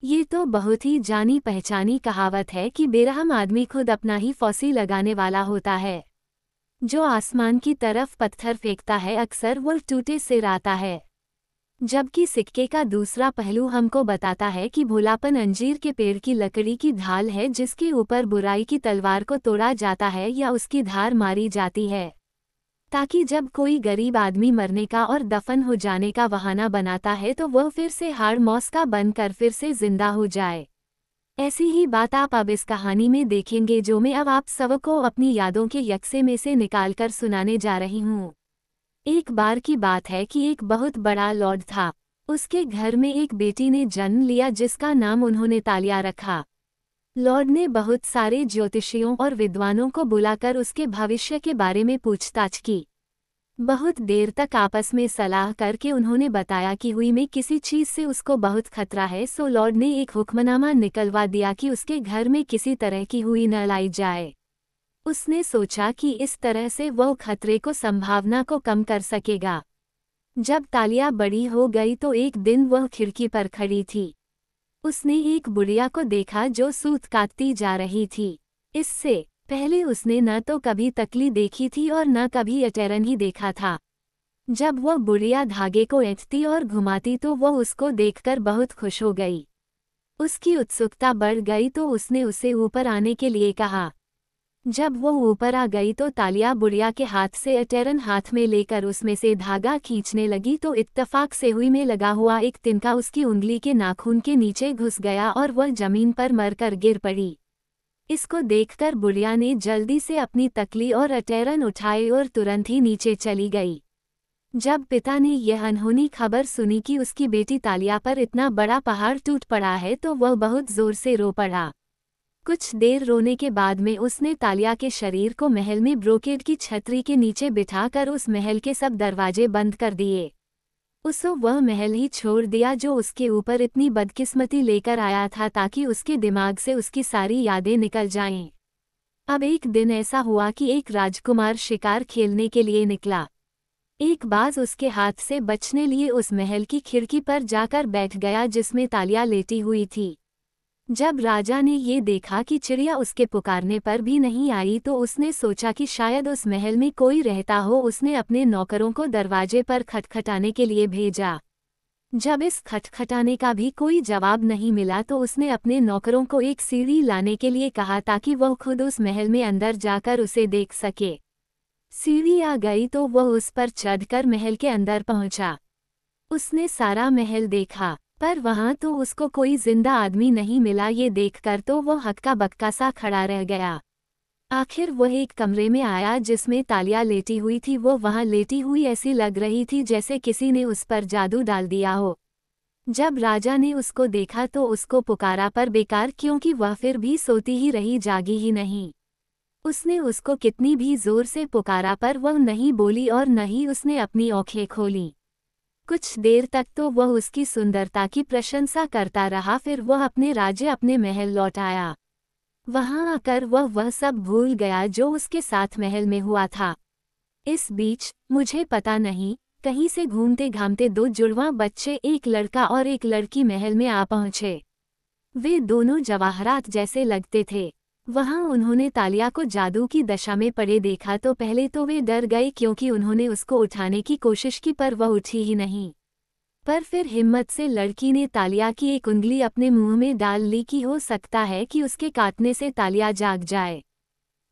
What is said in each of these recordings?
ये तो बहुत ही जानी पहचानी कहावत है कि बेरहम आदमी खुद अपना ही फांसी लगाने वाला होता है। जो आसमान की तरफ पत्थर फेंकता है अक्सर वो टूटे सिर आता है। जबकि सिक्के का दूसरा पहलू हमको बताता है कि भोलापन अंजीर के पेड़ की लकड़ी की ढाल है जिसके ऊपर बुराई की तलवार को तोड़ा जाता है या उसकी धार मारी जाती है, ताकि जब कोई गरीब आदमी मरने का और दफन हो जाने का बहाना बनाता है तो वह फिर से हाड़ मौसका बनकर फिर से जिंदा हो जाए। ऐसी ही बात आप अब इस कहानी में देखेंगे जो मैं अब आप सबको अपनी यादों के यक्से में से निकालकर सुनाने जा रही हूँ। एक बार की बात है कि एक बहुत बड़ा लॉर्ड था। उसके घर में एक बेटी ने जन्म लिया जिसका नाम उन्होंने तालिया रखा। लॉर्ड ने बहुत सारे ज्योतिषियों और विद्वानों को बुलाकर उसके भविष्य के बारे में पूछताछ की। बहुत देर तक आपस में सलाह करके उन्होंने बताया कि हुई में किसी चीज से उसको बहुत खतरा है। सो लॉर्ड ने एक हुक्मनामा निकलवा दिया कि उसके घर में किसी तरह की हुई न लाई जाए। उसने सोचा कि इस तरह से वह खतरे को संभावना को कम कर सकेगा। जब तालिया बड़ी हो गई तो एक दिन वह खिड़की पर खड़ी थी। उसने एक बुढ़िया को देखा जो सूत काटती जा रही थी। इससे पहले उसने न तो कभी तकली देखी थी और न कभी अटेरन ही देखा था। जब वह बुढ़िया धागे को ऐंठती और घुमाती तो वह उसको देखकर बहुत खुश हो गई। उसकी उत्सुकता बढ़ गई तो उसने उसे ऊपर आने के लिए कहा। जब वो ऊपर आ गई तो तालिया बुढ़िया के हाथ से अटेरन हाथ में लेकर उसमें से धागा खींचने लगी तो इत्तफाक से हुई में लगा हुआ एक तिनका उसकी उंगली के नाखून के नीचे घुस गया और वह जमीन पर मरकर गिर पड़ी। इसको देखकर बुढ़िया ने जल्दी से अपनी तकली और अटेरन उठाए और तुरंत ही नीचे चली गई। जब पिता ने यह अनहोनी खबर सुनी कि उसकी बेटी तालिया पर इतना बड़ा पहाड़ टूट पड़ा है तो वह बहुत जोर से रो पड़ा। कुछ देर रोने के बाद में उसने तालिया के शरीर को महल में ब्रोकेड की छतरी के नीचे बिठाकर उस महल के सब दरवाजे बंद कर दिए। उसको वह महल ही छोड़ दिया जो उसके ऊपर इतनी बदकिस्मती लेकर आया था ताकि उसके दिमाग से उसकी सारी यादें निकल जाएं। अब एक दिन ऐसा हुआ कि एक राजकुमार शिकार खेलने के लिए निकला। एक बाज उसके हाथ से बचने लिए उस महल की खिड़की पर जाकर बैठ गया जिसमें तालिया लेटी हुई थी। जब राजा ने ये देखा कि चिड़िया उसके पुकारने पर भी नहीं आई तो उसने सोचा कि शायद उस महल में कोई रहता हो। उसने अपने नौकरों को दरवाजे पर खटखटाने के लिए भेजा। जब इस खटखटाने का भी कोई जवाब नहीं मिला तो उसने अपने नौकरों को एक सीढ़ी लाने के लिए कहा ताकि वह खुद उस महल में अंदर जाकर उसे देख सके। सीढ़ी आ गई तो वह उस पर चढ़कर महल के अंदर पहुंचा। उसने सारा महल देखा पर वहां तो उसको कोई जिंदा आदमी नहीं मिला। ये देखकर तो वह हक्का बक्का सा खड़ा रह गया। आखिर वह एक कमरे में आया जिसमें तालिया लेटी हुई थी। वो वहां लेटी हुई ऐसी लग रही थी जैसे किसी ने उस पर जादू डाल दिया हो। जब राजा ने उसको देखा तो उसको पुकारा पर बेकार, क्योंकि वह फिर भी सोती ही रही, जागी ही नहीं। उसने उसको कितनी भी जोर से पुकारा पर वह नहीं बोली और न ही उसने अपनी आंखें खोली। कुछ देर तक तो वह उसकी सुंदरता की प्रशंसा करता रहा। फिर वह अपने राज्य अपने महल लौट आया। वहां आकर वह सब भूल गया जो उसके साथ महल में हुआ था। इस बीच मुझे पता नहीं कहीं से घूमते घामते दो जुड़वां बच्चे, एक लड़का और एक लड़की महल में आ पहुंचे। वे दोनों जवाहरात जैसे लगते थे। वहां उन्होंने तालिया को जादू की दशा में पड़े देखा तो पहले तो वे डर गए क्योंकि उन्होंने उसको उठाने की कोशिश की पर वह उठी ही नहीं। पर फिर हिम्मत से लड़की ने तालिया की एक उंगली अपने मुंह में डाल ली कि हो सकता है कि उसके काटने से तालिया जाग जाए।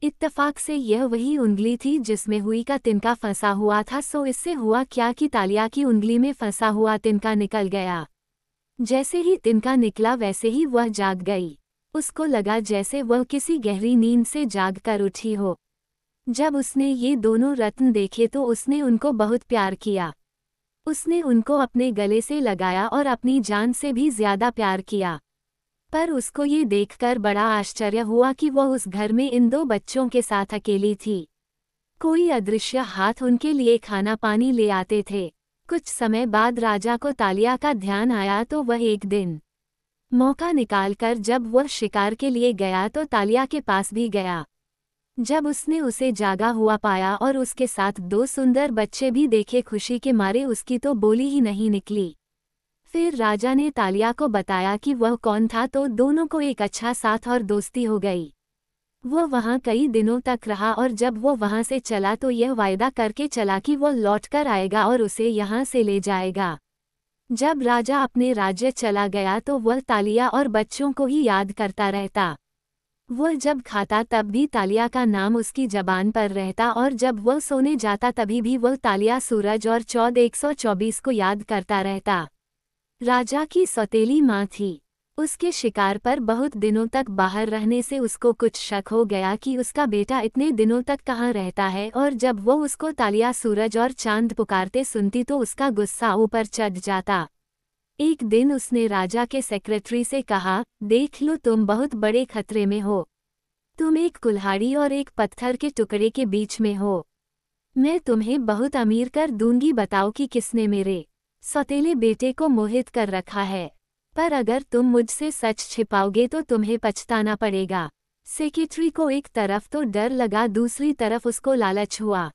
इत्तफाक से यह वही उंगली थी जिसमें हुई का तिनका फंसा हुआ था। सो इससे हुआ क्या कि तालिया की उंगली में फंसा हुआ तिनका निकल गया। जैसे ही तिनका निकला वैसे ही वह जाग गई। उसको लगा जैसे वह किसी गहरी नींद से जाग कर उठी हो। जब उसने ये दोनों रत्न देखे तो उसने उनको बहुत प्यार किया। उसने उनको अपने गले से लगाया और अपनी जान से भी ज्यादा प्यार किया। पर उसको ये देखकर बड़ा आश्चर्य हुआ कि वह उस घर में इन दो बच्चों के साथ अकेली थी। कोई अदृश्य हाथ उनके लिए खाना पानी ले आते थे। कुछ समय बाद राजा को तालिया का ध्यान आया तो वह एक दिन मौका निकालकर जब वह शिकार के लिए गया तो तालिया के पास भी गया। जब उसने उसे जागा हुआ पाया और उसके साथ दो सुंदर बच्चे भी देखे, खुशी के मारे उसकी तो बोली ही नहीं निकली। फिर राजा ने तालिया को बताया कि वह कौन था, तो दोनों को एक अच्छा साथ और दोस्ती हो गई। वो वहाँ कई दिनों तक रहा और जब वो वहाँ से चला तो यह वायदा करके चला कि वो लौटकर आएगा और उसे यहाँ से ले जाएगा। जब राजा अपने राज्य चला गया तो वह तालिया और बच्चों को ही याद करता रहता। वह जब खाता तब भी तालिया का नाम उसकी जबान पर रहता और जब वह सोने जाता तभी भी वह तालिया सूरज और 124 को याद करता रहता। राजा की सौतेली माँ थी। उसके शिकार पर बहुत दिनों तक बाहर रहने से उसको कुछ शक हो गया कि उसका बेटा इतने दिनों तक कहाँ रहता है, और जब वो उसको तालिया सूरज और चांद पुकारते सुनती तो उसका गुस्सा ऊपर चढ़ जाता। एक दिन उसने राजा के सेक्रेटरी से कहा, देख लो, तुम बहुत बड़े खतरे में हो। तुम एक कुल्हाड़ी और एक पत्थर के टुकड़े के बीच में हो। मैं तुम्हें बहुत अमीर कर दूंगी, बताओ कि किसने मेरे सौतेले बेटे को मोहित कर रखा है। पर अगर तुम मुझसे सच छिपाओगे तो तुम्हें पछताना पड़ेगा। सेक्रेटरी को एक तरफ तो डर लगा, दूसरी तरफ उसको लालच हुआ।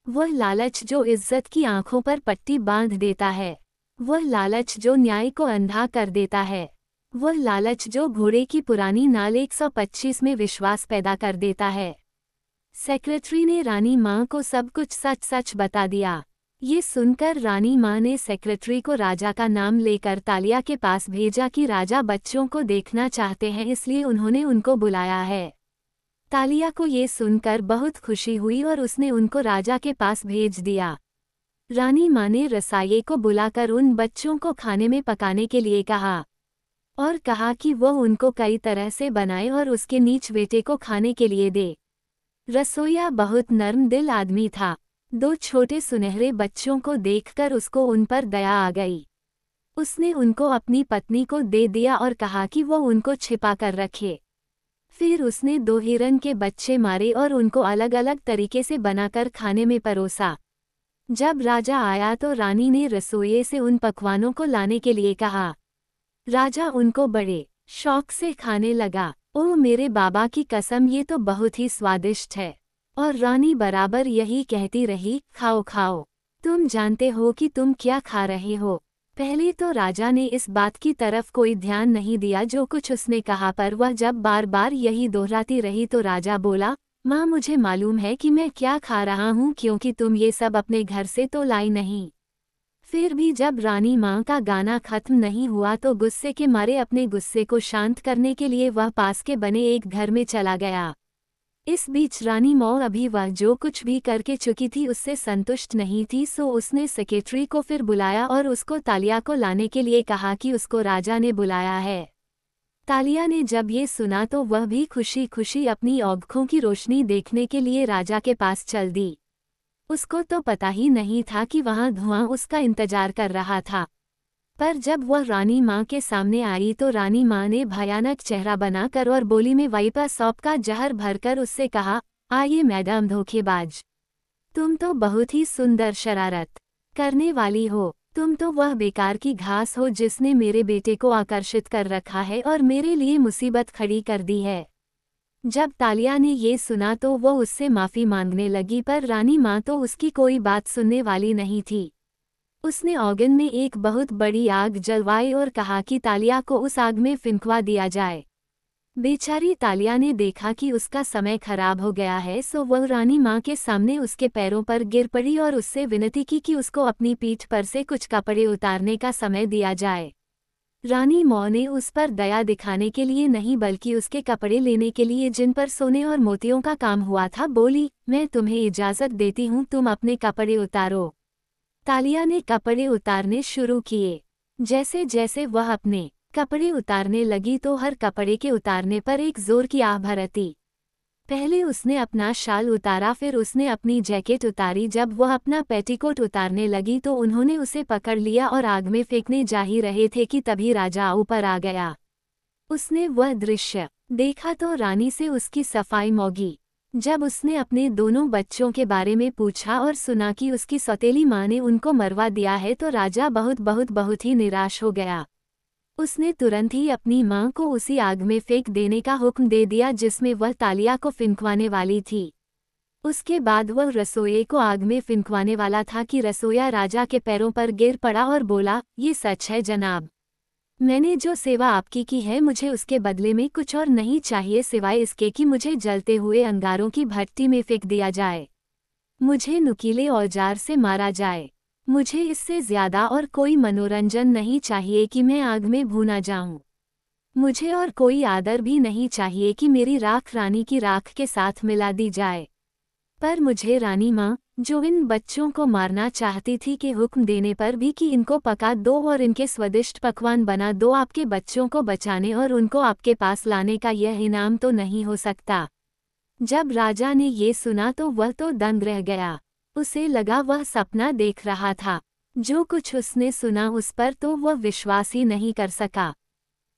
वह लालच जो इज्जत की आंखों पर पट्टी बांध देता है, वह लालच जो न्याय को अंधा कर देता है, वह लालच जो घोड़े की पुरानी नाल 125 में विश्वास पैदा कर देता है। सेक्रेटरी ने रानी माँ को सब कुछ सच सच बता दिया। ये सुनकर रानी माँ ने सेक्रेटरी को राजा का नाम लेकर तालिया के पास भेजा कि राजा बच्चों को देखना चाहते हैं, इसलिए उन्होंने उनको बुलाया है। तालिया को ये सुनकर बहुत खुशी हुई और उसने उनको राजा के पास भेज दिया। रानी माँ ने रसाये को बुलाकर उन बच्चों को खाने में पकाने के लिए कहा और कहा कि वो उनको कई तरह से बनाए और उसके नीच बेटे को खाने के लिए दे। रसोइया बहुत नर्म दिल आदमी था। 2 छोटे सुनहरे बच्चों को देखकर उसको उन पर दया आ गई। उसने उनको अपनी पत्नी को दे दिया और कहा कि वो उनको छिपा कर रखे। फिर उसने 2 हिरन के बच्चे मारे और उनको अलग अलग तरीके से बनाकर खाने में परोसा। जब राजा आया तो रानी ने रसोइये से उन पकवानों को लाने के लिए कहा। राजा उनको बड़े शौक से खाने लगा। ओह मेरे बाबा की कसम, ये तो बहुत ही स्वादिष्ट है। और रानी बराबर यही कहती रही, खाओ खाओ, तुम जानते हो कि तुम क्या खा रहे हो। पहले तो राजा ने इस बात की तरफ कोई ध्यान नहीं दिया जो कुछ उसने कहा, पर वह जब बार बार यही दोहराती रही तो राजा बोला, माँ मुझे मालूम है कि मैं क्या खा रहा हूँ, क्योंकि तुम ये सब अपने घर से तो लाई नहीं। फिर भी जब रानी माँ का गाना खत्म नहीं हुआ तो गुस्से के मारे अपने गुस्से को शांत करने के लिए वह पास के बने एक घर में चला गया। इस बीच रानी माँ अभी वह जो कुछ भी करके चुकी थी उससे संतुष्ट नहीं थी, सो उसने सेक्रेटरी को फिर बुलाया और उसको तालिया को लाने के लिए कहा कि उसको राजा ने बुलाया है। तालिया ने जब ये सुना तो वह भी खुशी खुशी अपनी आँखों की रोशनी देखने के लिए राजा के पास चल दी। उसको तो पता ही नहीं था कि वहाँ धुआं उसका इंतजार कर रहा था। पर जब वह रानी माँ के सामने आई तो रानी माँ ने भयानक चेहरा बनाकर और बोली में वाइपा सौंप का जहर भरकर उससे कहा, आइए मैडम धोखेबाज, तुम तो बहुत ही सुंदर शरारत करने वाली हो। तुम तो वह बेकार की घास हो जिसने मेरे बेटे को आकर्षित कर रखा है और मेरे लिए मुसीबत खड़ी कर दी है। जब तालिया ने ये सुना तो वो उससे माफ़ी मांगने लगी, पर रानी माँ तो उसकी कोई बात सुनने वाली नहीं थी। उसने ओवन में एक बहुत बड़ी आग जलवाई और कहा कि तालिया को उस आग में फिंकवा दिया जाए। बेचारी तालिया ने देखा कि उसका समय खराब हो गया है, सो वह रानी माँ के सामने उसके पैरों पर गिर पड़ी और उससे विनती की कि उसको अपनी पीठ पर से कुछ कपड़े उतारने का समय दिया जाए। रानी माँ ने उस पर दया दिखाने के लिए नहीं बल्कि उसके कपड़े लेने के लिए जिन पर सोने और मोतियों का काम हुआ था बोली, मैं तुम्हें इजाज़त देती हूँ, तुम अपने कपड़े उतारो। तालिया ने कपड़े उतारने शुरू किए। जैसे जैसे वह अपने कपड़े उतारने लगी तो हर कपड़े के उतारने पर एक जोर की आह भरती। पहले उसने अपना शाल उतारा, फिर उसने अपनी जैकेट उतारी। जब वह अपना पेटीकोट उतारने लगी तो उन्होंने उसे पकड़ लिया और आग में फेंकने जा ही रहे थे कि तभी राजा ऊपर आ गया। उसने वह दृश्य देखा तो रानी से उसकी सफाई मौगी। जब उसने अपने दोनों बच्चों के बारे में पूछा और सुना कि उसकी सौतेली माँ ने उनको मरवा दिया है तो राजा बहुत ही निराश हो गया। उसने तुरंत ही अपनी माँ को उसी आग में फेंक देने का हुक्म दे दिया जिसमें वह तालिया को फिंकवाने वाली थी। उसके बाद वह रसोइये को आग में फिंकवाने वाला था कि रसोइया राजा के पैरों पर गिर पड़ा और बोला, ये सच है जनाब। मैंने जो सेवा आपकी की है मुझे उसके बदले में कुछ और नहीं चाहिए सिवाय इसके कि मुझे जलते हुए अंगारों की भट्टी में फेंक दिया जाए। मुझे नुकीले औजार से मारा जाए। मुझे इससे ज्यादा और कोई मनोरंजन नहीं चाहिए कि मैं आग में भूना जाऊं। मुझे और कोई आदर भी नहीं चाहिए कि मेरी राख रानी की राख के साथ मिला दी जाए। पर मुझे रानी माँ, जो इन बच्चों को मारना चाहती थी, के हुक्म देने पर भी कि इनको पका दो और इनके स्वादिष्ट पकवान बना दो, आपके बच्चों को बचाने और उनको आपके पास लाने का यह इनाम तो नहीं हो सकता। जब राजा ने ये सुना तो वह तो दंग रह गया। उसे लगा वह सपना देख रहा था। जो कुछ उसने सुना उस पर तो वह विश्वास ही नहीं कर सका।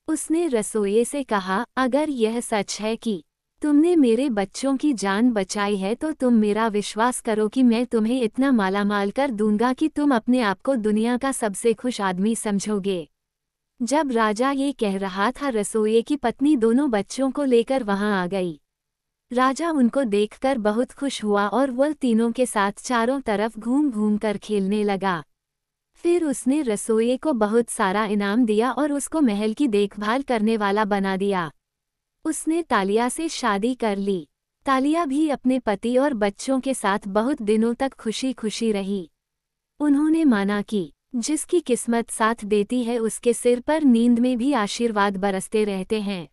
उसने रसोइये से कहा, अगर यह सच है कि तुमने मेरे बच्चों की जान बचाई है तो तुम मेरा विश्वास करो कि मैं तुम्हें इतना मालामाल कर दूंगा कि तुम अपने आप को दुनिया का सबसे खुश आदमी समझोगे। जब राजा ये कह रहा था रसोइये की पत्नी दोनों बच्चों को लेकर वहां आ गई। राजा उनको देखकर बहुत खुश हुआ और वह तीनों के साथ चारों तरफ घूम घूम कर खेलने लगा। फिर उसने रसोइये को बहुत सारा इनाम दिया और उसको महल की देखभाल करने वाला बना दिया। उसने तालिया से शादी कर ली। तालिया भी अपने पति और बच्चों के साथ बहुत दिनों तक खुशी खुशी रही। उन्होंने माना कि जिसकी किस्मत साथ देती है उसके सिर पर नींद में भी आशीर्वाद बरसते रहते हैं।